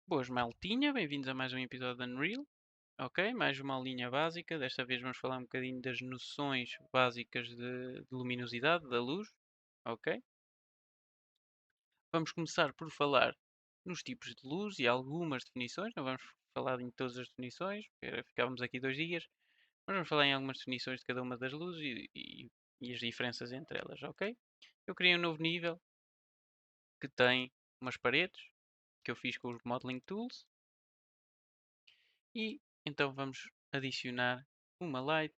Boas maltinha, bem-vindos a mais um episódio da Unreal. Ok, mais uma aulinha básica. Desta vez vamos falar um bocadinho das noções básicas de luminosidade da luz. Ok, vamos começar por falar nos tipos de luz e algumas definições. Não vamos falar em todas as definições, porque ficávamos aqui 2 dias. Mas vamos falar em algumas definições de cada uma das luzes e as diferenças entre elas. Ok, eu criei um novo nível que tem umas paredes que eu fiz com os Modeling Tools. E então vamos adicionar uma light,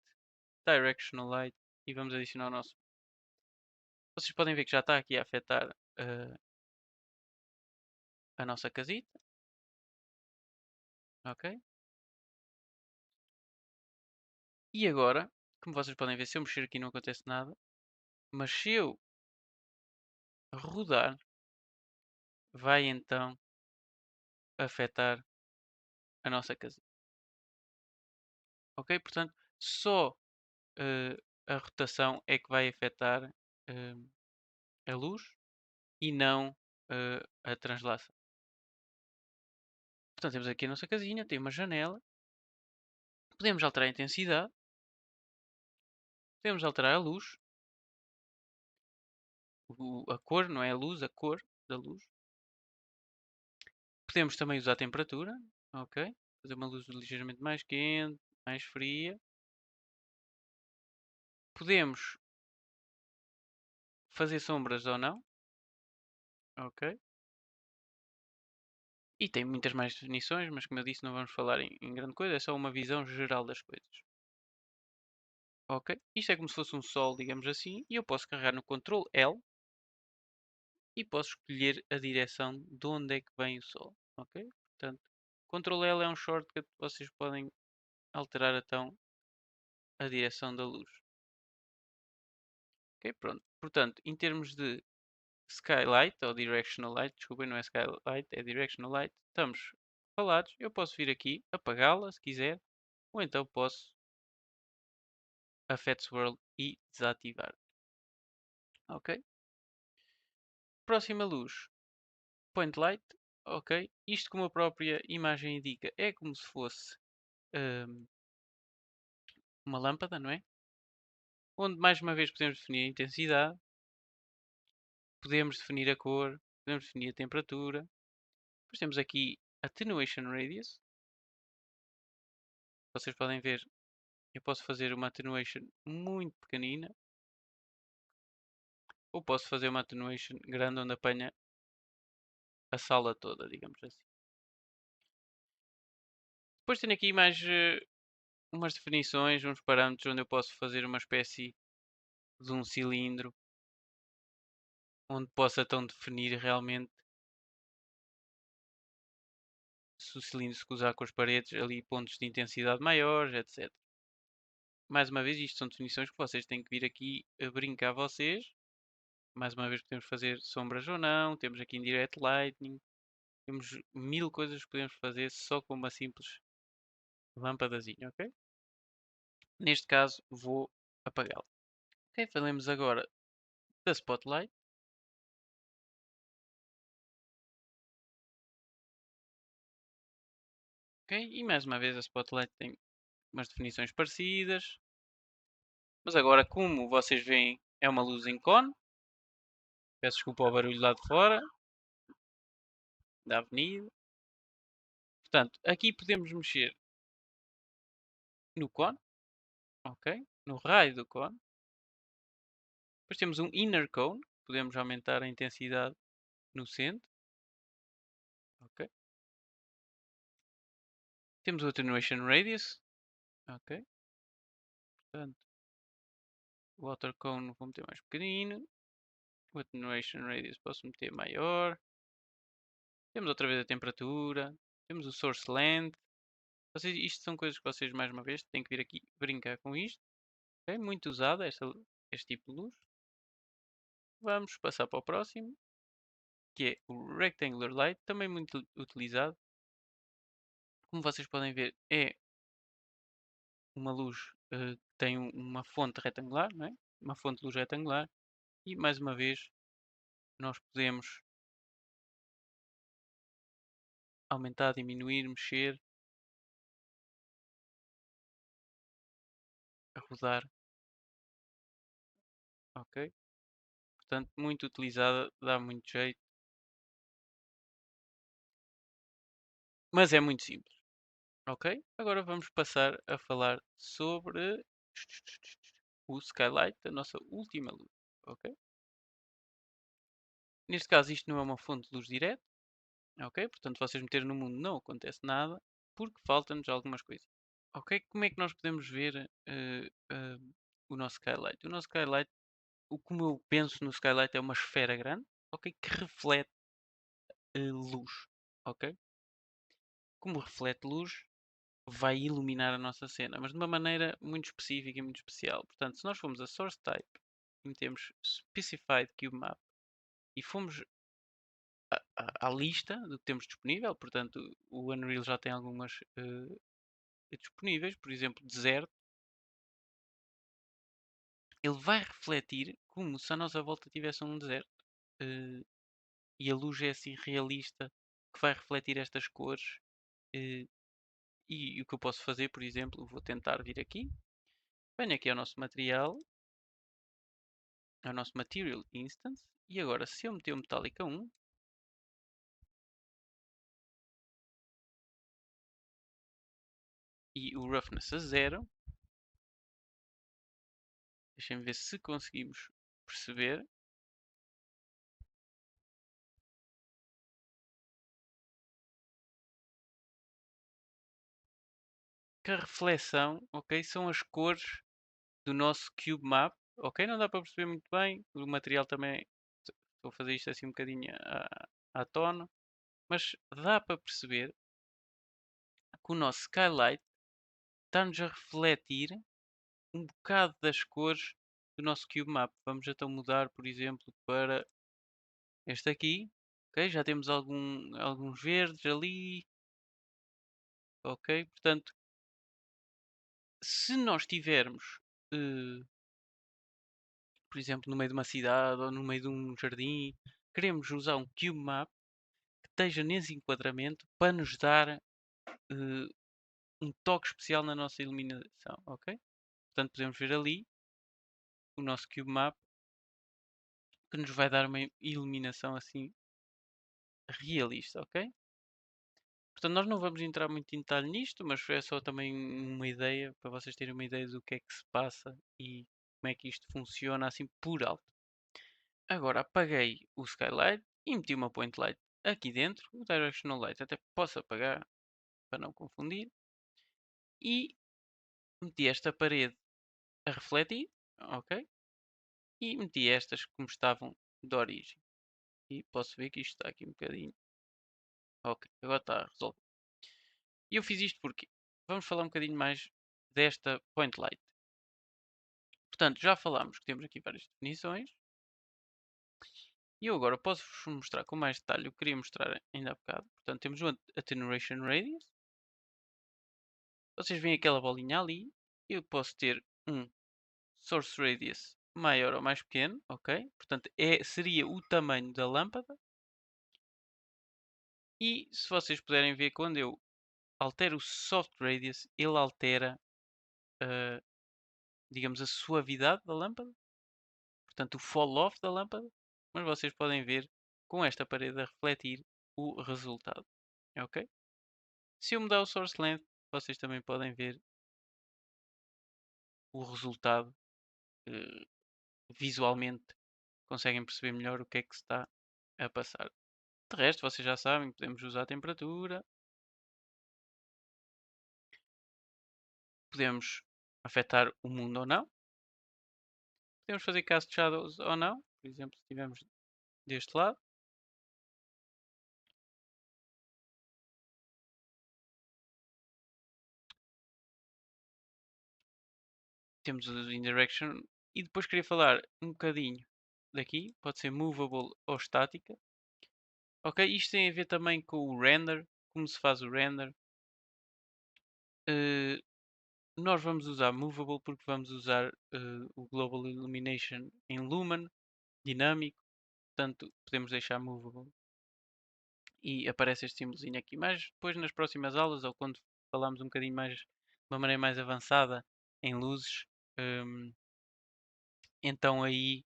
directional light, e vamos adicionar o nosso. Vocês podem ver que já está aqui a afetar a nossa casita, ok? E agora, como vocês podem ver, se eu mexer aqui não acontece nada, mas se eu rodar, vai então afetar a nossa casita, ok? Portanto, só eh, a rotação é que vai afetar eh, a luz e não a translação. Portanto, temos aqui a nossa casinha, tem uma janela. Podemos alterar a intensidade. Podemos alterar a luz. A cor, não é a luz, a cor da luz. Podemos também usar a temperatura. Ok. Fazer uma luz ligeiramente mais quente, mais fria. Podemos fazer sombras ou não. Ok. E tem muitas mais definições, mas como eu disse, não vamos falar em grande coisa. É só uma visão geral das coisas. Ok. Isto é como se fosse um sol, digamos assim. E eu posso carregar no Ctrl L e posso escolher a direção de onde é que vem o sol, ok? Portanto, Ctrl L é um shortcut que vocês podem alterar então a direção da luz, ok? Pronto, portanto, em termos de skylight ou directional light, desculpem, não é skylight, é directional light, estamos falados, eu posso vir aqui, apagá-la se quiser, ou então posso affect swirl e desativar, ok? Próxima luz, point light, ok? Isto como a própria imagem indica, é como se fosse hum, uma lâmpada, não é? Onde mais uma vez podemos definir a intensidade, podemos definir a cor, podemos definir a temperatura. Depois temos aqui Attenuation Radius. Vocês podem ver, eu posso fazer uma attenuation muito pequenina ou posso fazer uma attenuation grande onde apanha a sala toda, digamos assim. Depois tenho aqui mais umas definições, uns parâmetros onde eu posso fazer uma espécie de um cilindro onde possa então definir realmente se o cilindro se cruzar com as paredes, ali pontos de intensidade maiores, etc. Mais uma vez, isto são definições que vocês têm que vir aqui a brincar vocês. Mais uma vez podemos fazer sombras ou não, temos aqui Indirect Lighting, temos mil coisas que podemos fazer só com uma simples lâmpadazinha, ok? Neste caso vou apagá-la. Ok, falemos agora da Spotlight. Ok, e mais uma vez a Spotlight tem umas definições parecidas. Mas agora, como vocês veem, é uma luz em cone. Peço desculpa ao barulho lá de fora, da avenida. Portanto, aqui podemos mexer no cone, ok? No raio do cone. Depois temos um inner cone, podemos aumentar a intensidade no centro, ok? Temos o attenuation radius, ok? Portanto, o outer cone vou meter mais pequenino, o attenuation radius posso meter maior. Temos outra vez a temperatura, temos o source length. Isto são coisas que vocês mais uma vez têm que vir aqui brincar com isto, ok? Muito usado este tipo de luz. Vamos passar para o próximo, que é o rectangular light, também muito utilizado. Como vocês podem ver, é uma luz que tem uma fonte retangular, não é? Uma fonte de luz retangular. E mais uma vez nós podemos aumentar, diminuir, mexer, a rodar, ok? Portanto, muito utilizada, dá muito jeito, mas é muito simples, ok? Agora vamos passar a falar sobre o skylight, a nossa última luz, ok? Neste caso isto não é uma fonte de luz direta, ok? Portanto, vocês meterem no mundo não acontece nada, porque faltam-nos algumas coisas. Ok, como é que nós podemos ver o nosso skylight? O nosso skylight, como eu penso no skylight, é uma esfera grande, ok? Que reflete luz, ok? Como reflete luz, vai iluminar a nossa cena, mas de uma maneira muito específica e muito especial. Portanto, se nós formos a Source Type e metemos Specified Cube Map e fomos à lista do que temos disponível, portanto, o Unreal já tem algumas disponíveis, por exemplo, deserto, ele vai refletir como se a nossa volta tivesse um deserto. eh, e a luz é assim realista que vai refletir estas cores. eh, e o que eu posso fazer, por exemplo, vou tentar vir aqui, venho aqui ao nosso material, ao nosso Material Instance, e agora se eu meter o Metallic a 1, e o Roughness a 0, deixem-me ver se conseguimos perceber. Que a reflexão, ok, são as cores do nosso Cube Map, ok? Não dá para perceber muito bem, o material também, estou a fazer isto assim um bocadinho à tona, mas dá para perceber que o nosso Skylight está-nos a refletir um bocado das cores do nosso Cube Map. Vamos então mudar, por exemplo, para este aqui, ok? Já temos alguns verdes ali, ok? Portanto, se nós tivermos eh, por exemplo, no meio de uma cidade ou no meio de um jardim, queremos usar um cube map que esteja nesse enquadramento para nos dar um toque especial na nossa iluminação, ok? Portanto, podemos ver ali o nosso cube map que nos vai dar uma iluminação assim realista, ok? Portanto, nós não vamos entrar muito em detalhe nisto, mas é só também uma ideia para vocês terem uma ideia do que é que se passa e como é que isto funciona assim por alto. Agora apaguei o skylight e meti uma point light aqui dentro, o directional light até posso apagar para não confundir, e meti esta parede a refletir, ok? E meti estas como estavam de origem. E posso ver que isto está aqui um bocadinho. Ok, agora está resolvido. E eu fiz isto porque vamos falar um bocadinho mais desta point light. Portanto, já falámos que temos aqui várias definições. E eu agora posso-vos mostrar com mais detalhe o que queria mostrar ainda há bocado. Portanto, temos o Attenuation Radius. Vocês veem aquela bolinha ali. Eu posso ter um source radius maior ou mais pequeno, ok? Portanto, seria o tamanho da lâmpada. E se vocês puderem ver, quando eu altero o soft radius, ele altera, uh, digamos, a suavidade da lâmpada. Portanto, o fall off da lâmpada. Mas vocês podem ver com esta parede a refletir o resultado, ok? Se eu mudar o source length, vocês também podem ver o resultado visualmente, conseguem perceber melhor o que é que se está a passar. De resto, vocês já sabem, podemos usar a temperatura, podemos afetar o mundo ou não, podemos fazer cast shadows ou não, por exemplo, se estivermos deste lado, temos o indirection e depois queria falar um bocadinho daqui, pode ser movable ou estática. Ok, isto tem a ver também com o render, como se faz o render. Uh, Nós vamos usar movable porque vamos usar o global illumination em lumen dinâmico, portanto podemos deixar movable. e aparece este símbolozinho aqui. Mas depois nas próximas aulas, ou quando falarmos um bocadinho mais, de uma maneira mais avançada em luzes, hum, então aí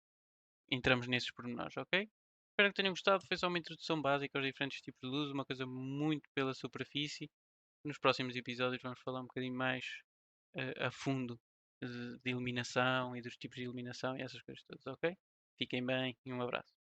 entramos nesses pormenores, ok? Espero que tenham gostado. Foi só uma introdução básica aos diferentes tipos de luz, uma coisa muito pela superfície. Nos próximos episódios vamos falar um bocadinho mais a fundo de iluminação e dos tipos de iluminação e essas coisas todas, ok? Fiquem bem e um abraço.